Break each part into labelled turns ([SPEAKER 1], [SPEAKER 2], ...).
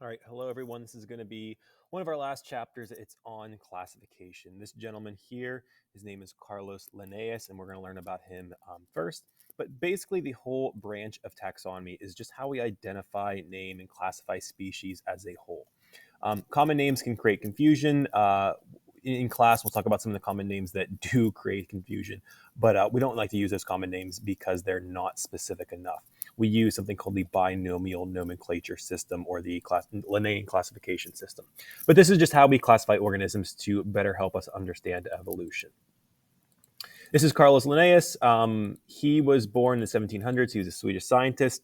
[SPEAKER 1] All right, hello everyone. This is going to be one of our last chapters. It's on classification. This gentleman here, his name is Carlos Linnaeus, and we're going to learn about him first. But basically, the whole branch of taxonomy is just how we identify, name, and classify species as a whole. Common names can create confusion. In class, we'll talk about some of the common names that do create confusion, but we don't like to use those common names because they're not specific enough. We use something called the binomial nomenclature system or the Linnaean classification system. But this is just how we classify organisms to better help us understand evolution. This is Carlos Linnaeus. He was born in the 1700s. He was a Swedish scientist.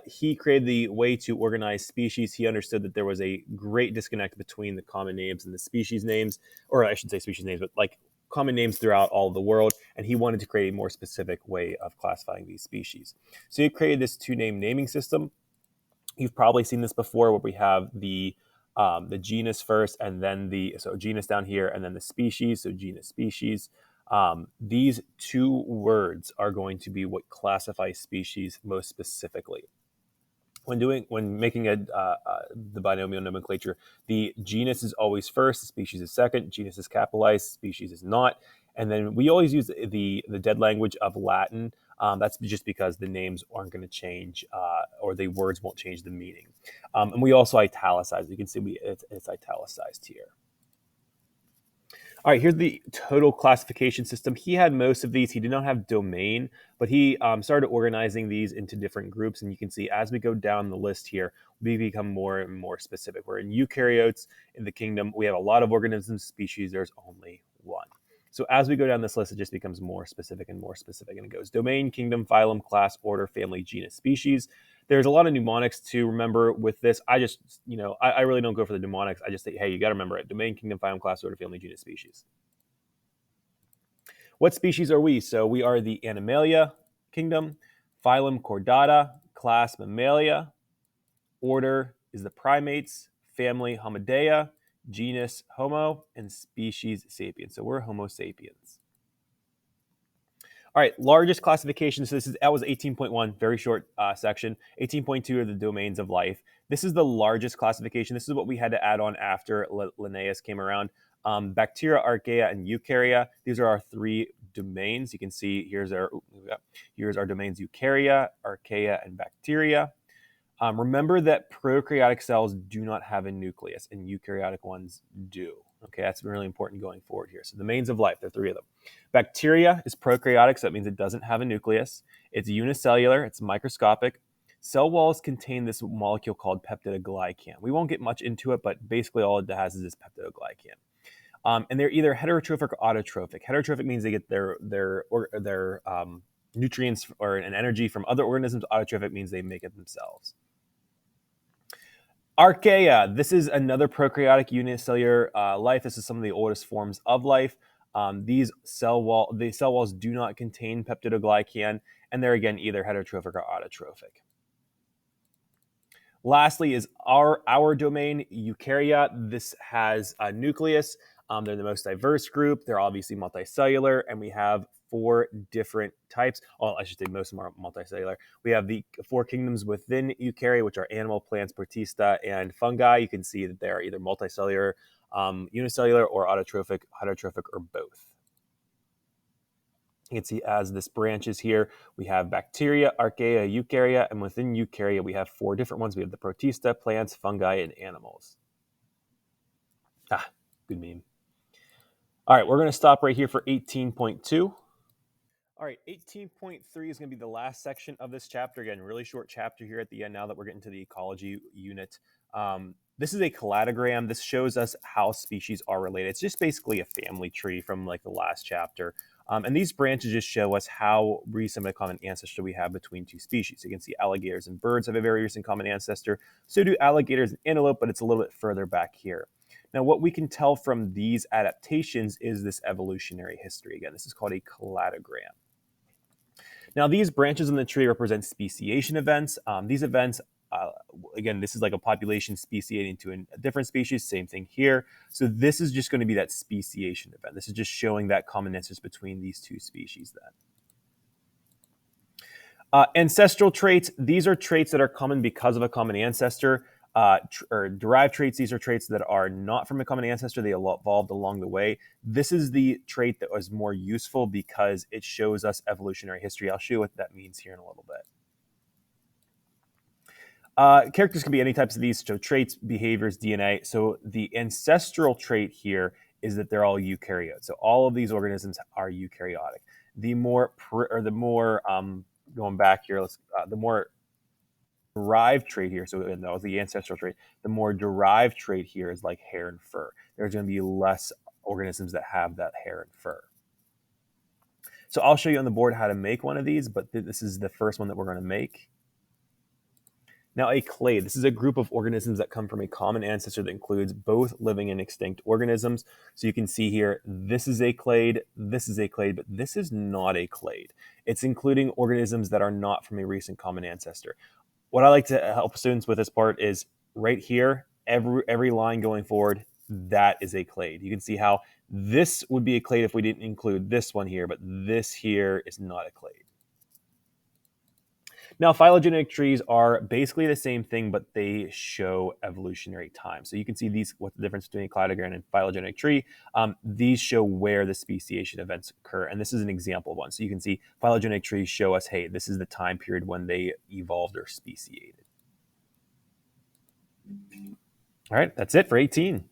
[SPEAKER 1] He created the way to organize species. He understood that there was a great disconnect between the common names and the species names, or I should say species names, but like common names throughout all of the world, and he wanted to create a more specific way of classifying these species. So he created this two-name naming system. You've probably seen this before, where we have the genus first, and then so genus down here, and then the species, so genus, species. These two words are going to be what classify species most specifically. When making the binomial nomenclature, the genus is always first, the species is second. Genus is capitalized, species is not. And then we always use the dead language of Latin. That's just because the names aren't going to change, or the words won't change the meaning. And we also italicize. You can see it's italicized here. All right, here's the total classification system. He had most of these. He did not have domain, but he started organizing these into different groups. And you can see as we go down the list here, we become more and more specific. We're in eukaryotes in the kingdom. We have a lot of organisms, species. There's only one. So as we go down this list, it just becomes more specific and more specific. And it goes domain, kingdom, phylum, class, order, family, genus, species. There's a lot of mnemonics to remember with this. I just, I really don't go for the mnemonics. I just say, hey, you got to remember it. Domain, kingdom, phylum, class, order, family, genus, species. What species are we? So we are the Animalia kingdom, phylum Chordata, class Mammalia, order is the primates, family Homidea, genus Homo, and species Sapiens. So we're Homo sapiens. All right, largest classification. So that was 18.1, very short section. 18.2 are the domains of life. This is the largest classification. This is what we had to add on after Linnaeus came around. Bacteria, Archaea, and Eukarya. These are our three domains. You can see here's our domains: Eukarya, Archaea, and bacteria. Remember that prokaryotic cells do not have a nucleus, and eukaryotic ones do. Okay, that's really important going forward here. So domains of life, there are three of them. Bacteria is prokaryotic, so that means it doesn't have a nucleus. It's unicellular, it's microscopic. Cell walls contain this molecule called peptidoglycan. We won't get much into it, but basically all it has is this peptidoglycan. And they're either heterotrophic or autotrophic. Heterotrophic means they get their nutrients and energy from other organisms. Autotrophic means they make it themselves. Archaea, this is another prokaryotic unicellular life. This is some of the oldest forms of life. The cell walls do not contain peptidoglycan, and they're again either heterotrophic or autotrophic. Lastly is our domain, Eukarya. This has a nucleus. They're the most diverse group. They're obviously multicellular, and we have 4 different types. Well, I should say most of them are multicellular. We have the 4 kingdoms within Eukarya, which are animal, plants, protista, and fungi. You can see that they are either multicellular, unicellular, or autotrophic, heterotrophic, or both. You can see as this branches here, we have bacteria, Archaea, Eukarya, and within Eukarya, we have 4 different ones. We have the protista, plants, fungi, and animals. Good meme. All right, we're going to stop right here for 18.2. All right, 18.3 is going to be the last section of this chapter. Again, really short chapter here at the end now that we're getting to the ecology unit. This is a cladogram. This shows us how species are related. It's just basically a family tree from like the last chapter. And these branches just show us how recent a common ancestor we have between 2 species. You can see alligators and birds have a very recent common ancestor. So do alligators and antelope, but it's a little bit further back here. Now, what we can tell from these adaptations is this evolutionary history. Again, this is called a cladogram. Now, these branches in the tree represent speciation events. These events, again, this is like a population speciating to a different species, same thing here. So this is just going to be that speciation event. This is just showing that common ancestors between these 2 species then. Ancestral traits, these are traits that are common because of a common ancestor. or derived traits. These are traits that are not from a common ancestor. They evolved along the way. This is the trait that was more useful because it shows us evolutionary history. I'll show you what that means here in a little bit. Characters can be any types of these, so traits, behaviors, DNA. So the ancestral trait here is that they're all eukaryotes. So all of these organisms are eukaryotic. The more, going back here, the more derived trait here, so that was the ancestral trait, the more derived trait here is like hair and fur. There's going to be less organisms that have that hair and fur. So I'll show you on the board how to make one of these, but this is the first one that we're going to make. Now, a clade, this is a group of organisms that come from a common ancestor that includes both living and extinct organisms. So you can see here, this is a clade, but this is not a clade. It's including organisms that are not from a recent common ancestor. What I like to help students with this part is right here, every line going forward, that is a clade. You can see how this would be a clade if we didn't include this one here, but this here is not a clade. Now, phylogenetic trees are basically the same thing, but they show evolutionary time. So you can see what's the difference between a cladogram and phylogenetic tree. These show where the speciation events occur, and this is an example of one. So you can see phylogenetic trees show us, hey, this is the time period when they evolved or speciated. All right, that's it for 18.